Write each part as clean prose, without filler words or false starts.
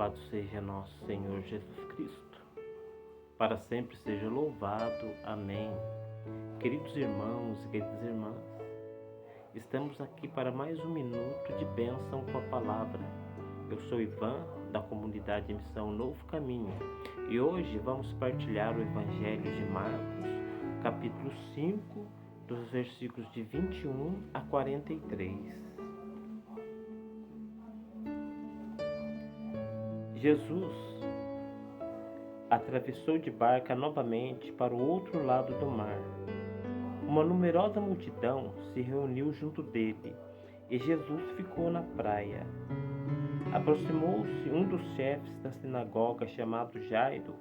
Louvado seja nosso Senhor Jesus Cristo. Para sempre seja louvado. Amém. Queridos irmãos e queridas irmãs, estamos aqui para mais um minuto de bênção com a palavra. Eu sou Ivan, da comunidade Missão Novo Caminho, e hoje vamos partilhar o Evangelho de Marcos, capítulo 5, dos versículos de 21 a 43. Jesus atravessou de barca novamente para o outro lado do mar. Uma numerosa multidão se reuniu junto dele, e Jesus ficou na praia. Aproximou-se um dos chefes da sinagoga, chamado Jairo.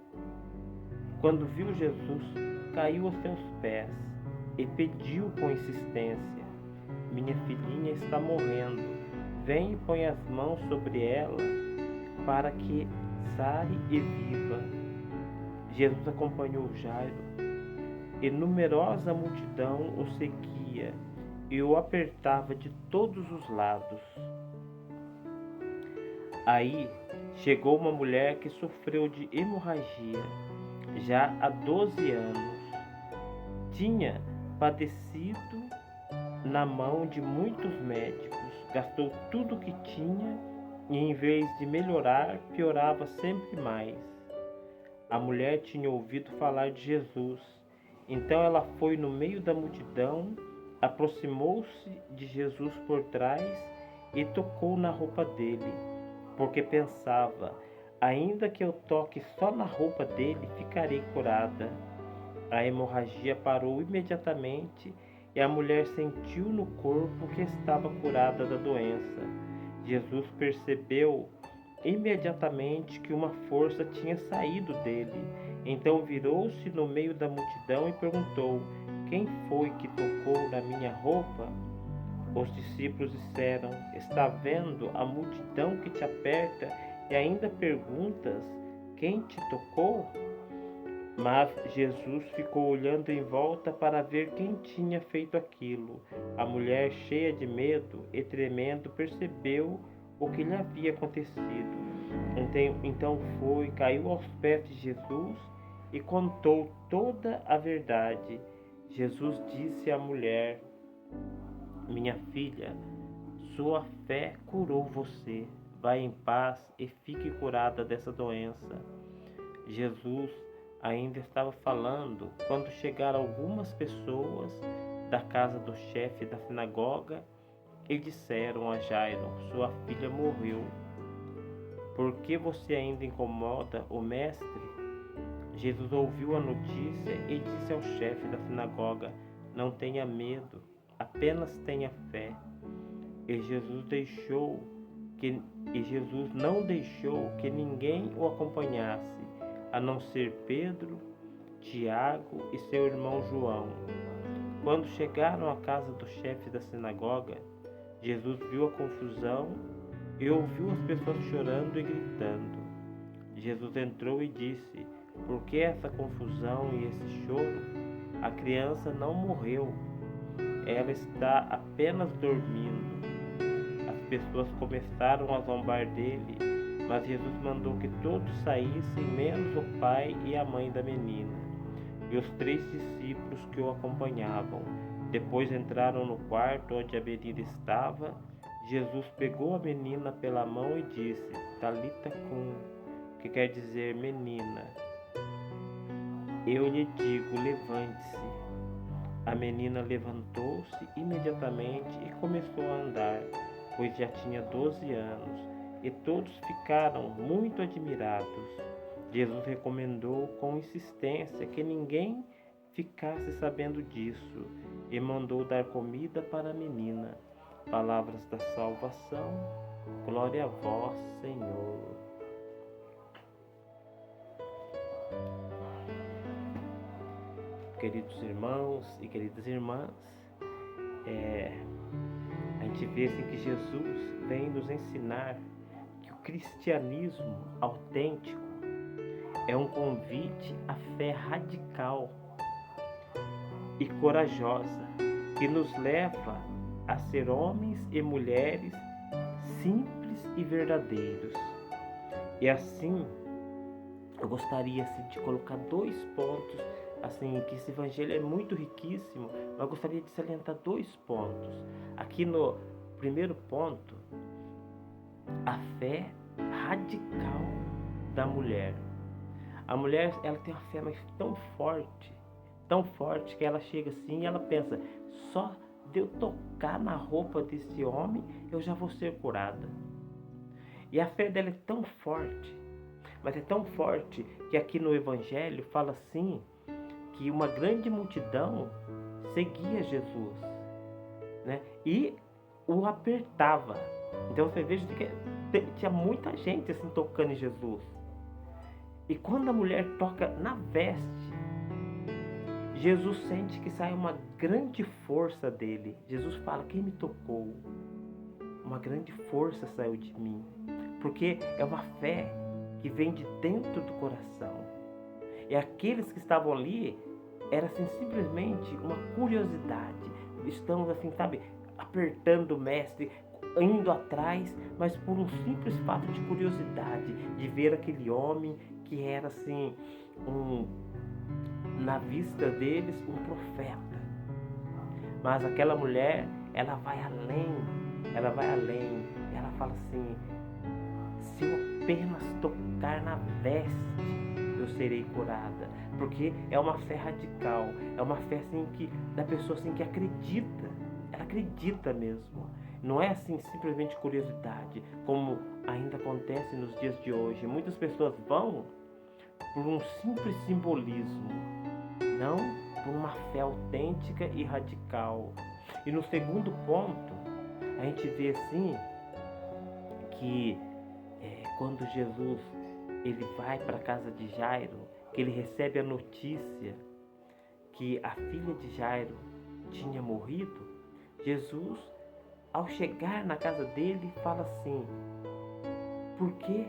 Quando viu Jesus, caiu aos seus pés e pediu com insistência: "Minha filhinha está morrendo. Vem e põe as mãos sobre ela para que sare e viva." Jesus acompanhou Jairo, e numerosa multidão o seguia e o apertava de todos os lados. Aí chegou uma mulher que sofreu de hemorragia já há 12 anos. Tinha padecido na mão de muitos médicos, gastou tudo o que tinha e, em vez de melhorar, piorava sempre mais. A mulher tinha ouvido falar de Jesus, então ela foi no meio da multidão, aproximou-se de Jesus por trás e tocou na roupa dele, porque pensava: ainda que eu toque só na roupa dele, ficarei curada. A hemorragia parou imediatamente e a mulher sentiu no corpo que estava curada da doença. Jesus percebeu imediatamente que uma força tinha saído dele. Então virou-se no meio da multidão e perguntou: "Quem foi que tocou na minha roupa?" Os discípulos disseram: "Está vendo a multidão que te aperta e ainda perguntas: quem te tocou?" Mas Jesus ficou olhando em volta para ver quem tinha feito aquilo. A mulher, cheia de medo e tremendo, percebeu o que lhe havia acontecido. Então caiu aos pés de Jesus e contou toda a verdade. Jesus disse à mulher: "Minha filha, sua fé curou você. Vá em paz e fique curada dessa doença." Jesus ainda estava falando quando chegaram algumas pessoas da casa do chefe da sinagoga e disseram a Jairo: "Sua filha morreu. Por que você ainda incomoda o mestre?" Jesus ouviu a notícia e disse ao chefe da sinagoga: "Não tenha medo, apenas tenha fé." E Jesus não deixou que ninguém o acompanhasse, a não ser Pedro, Tiago e seu irmão João. Quando chegaram à casa do chefe da sinagoga, Jesus viu a confusão e ouviu as pessoas chorando e gritando. Jesus entrou e disse: "Por que essa confusão e esse choro? A criança não morreu, ela está apenas dormindo." As pessoas começaram a zombar dele, mas Jesus mandou que todos saíssem, menos o pai e a mãe da menina, e os 3 discípulos que o acompanhavam. Depois entraram no quarto onde a menina estava. Jesus pegou a menina pela mão e disse: "Talita cum", que quer dizer: "Menina, eu lhe digo, levante-se." A menina levantou-se imediatamente e começou a andar, pois já tinha 12 anos, e todos ficaram muito admirados. Jesus recomendou com insistência que ninguém ficasse sabendo disso e mandou dar comida para a menina. Palavras da salvação. Glória a vós, Senhor. Queridos irmãos e queridas irmãs, a gente vê assim que Jesus vem nos ensinar que o cristianismo autêntico é um convite à fé radical e corajosa, que nos leva a ser homens e mulheres simples e verdadeiros, E assim, eu gostaria assim, de colocar 2 pontos, assim, que esse evangelho é muito riquíssimo, mas eu gostaria de salientar 2 pontos. Aqui no primeiro ponto, a fé radical da mulher. A mulher, ela tem uma fé mas tão forte que ela chega assim e ela pensa, só de eu tocar na roupa desse homem, eu já vou ser curada. E a fé dela é tão forte, mas é tão forte que aqui no Evangelho fala assim, que uma grande multidão seguia Jesus, né? E o apertava. Então você veja que tinha muita gente assim tocando em Jesus. E quando a mulher toca na veste, Jesus sente que sai uma grande força dele. Jesus fala, quem me tocou? Uma grande força saiu de mim. Porque é uma fé que vem de dentro do coração. E aqueles que estavam ali, era assim, simplesmente uma curiosidade. Estamos assim, sabe, apertando o mestre, indo atrás, mas por um simples fato de curiosidade, de ver aquele homem que era assim, na vista deles, um profeta. Mas aquela mulher, ela vai além, ela fala assim, se eu apenas tocar na veste, eu serei curada. Porque é uma fé radical, é uma fé assim que, da pessoa assim que acredita, ela acredita mesmo. Não é assim simplesmente curiosidade, como ainda acontece nos dias de hoje. Muitas pessoas vão por um simples simbolismo, não por uma fé autêntica e radical. E no segundo ponto, a gente vê assim que quando Jesus ele vai para a casa de Jairo, que ele recebe a notícia que a filha de Jairo tinha morrido, Jesus, ao chegar na casa dele, fala assim, por que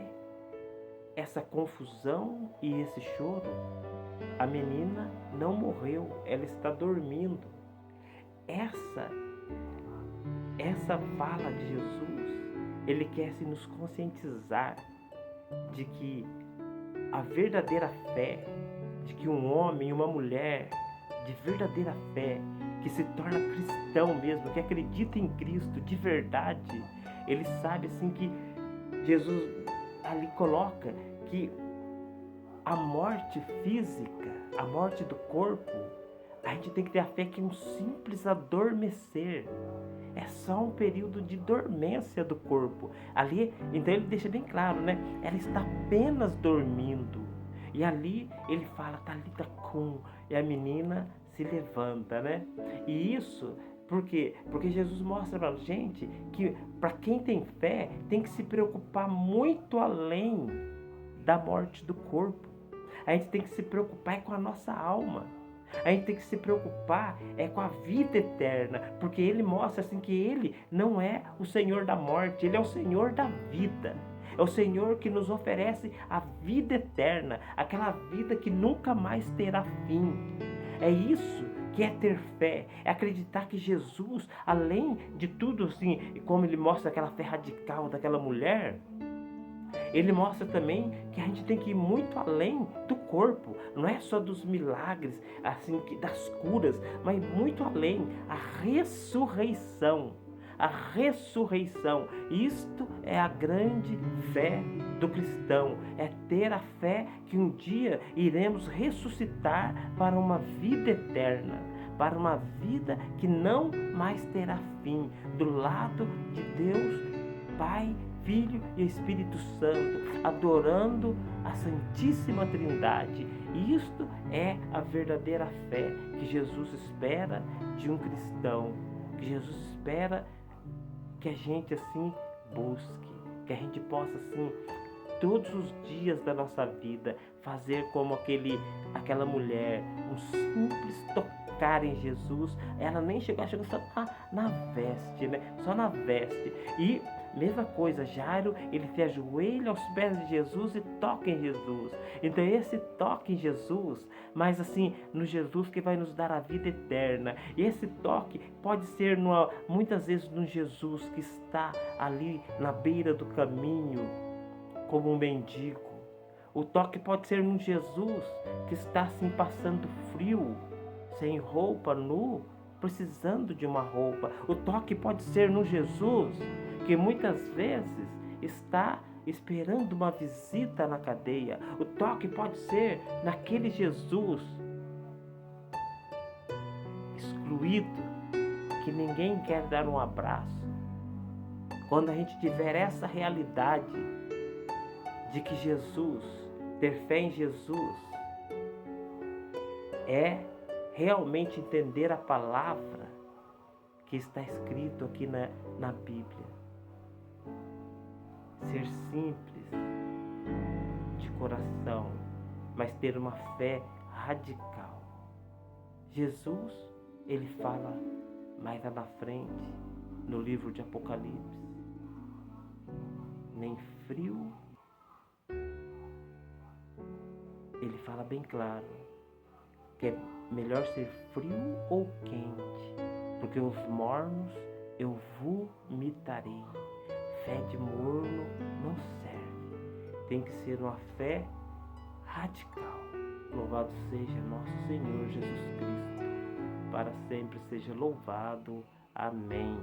essa confusão e esse choro? A menina não morreu, ela está dormindo. Essa fala de Jesus, ele quer se nos conscientizar de que a verdadeira fé, de que um homem e uma mulher de verdadeira fé, que se torna cristão mesmo, que acredita em Cristo de verdade, ele sabe assim que Jesus ali coloca que a morte física, a morte do corpo, a gente tem que ter a fé que um simples adormecer é só um período de dormência do corpo. Ali, então ele deixa bem claro, né? Ela está apenas dormindo. E ali ele fala, Talita cum, e a menina se levanta, né? E isso, por quê? Porque Jesus mostra pra gente que para quem tem fé, tem que se preocupar muito além da morte do corpo. A gente tem que se preocupar com a nossa alma. A gente tem que se preocupar com a vida eterna, porque ele mostra assim que ele não é o Senhor da morte, ele é o Senhor da vida. É o Senhor que nos oferece a vida eterna, aquela vida que nunca mais terá fim. É isso que é ter fé, é acreditar que Jesus, além de tudo assim, como ele mostra aquela fé radical daquela mulher, ele mostra também que a gente tem que ir muito além do corpo, não é só dos milagres, assim, das curas, mas muito além, a ressurreição. A ressurreição, isto é a grande fé do cristão, é ter a fé que um dia iremos ressuscitar para uma vida eterna, para uma vida que não mais terá fim, do lado de Deus, Pai, Filho e Espírito Santo, adorando a Santíssima Trindade. E isto é a verdadeira fé que Jesus espera de um cristão, que Jesus espera que a gente assim busque, que a gente possa assim todos os dias da nossa vida fazer como aquela mulher, um simples tocar em Jesus. Ela nem chegou só na veste, né? Só na veste. E mesma coisa, Jairo, ele se ajoelha aos pés de Jesus e toca em Jesus. Então esse toque em Jesus, mas assim, no Jesus que vai nos dar a vida eterna. E esse toque pode ser muitas vezes no Jesus que está ali na beira do caminho, como um mendigo. O toque pode ser num Jesus que está assim passando frio, sem roupa, nu, precisando de uma roupa. O toque pode ser no Jesus que muitas vezes está esperando uma visita na cadeia. O toque pode ser naquele Jesus excluído, que ninguém quer dar um abraço. Quando a gente tiver essa realidade de que Jesus, ter fé em Jesus, é realmente entender a palavra que está escrito aqui na Bíblia. Ser simples de coração, mas ter uma fé radical. Jesus, ele fala mais lá na frente, no livro de Apocalipse, nem frio, ele fala bem claro, que é melhor ser frio ou quente, porque os mornos eu vomitarei. Fé de morno não serve, tem que ser uma fé radical. Louvado seja nosso Senhor Jesus Cristo, para sempre seja louvado. Amém.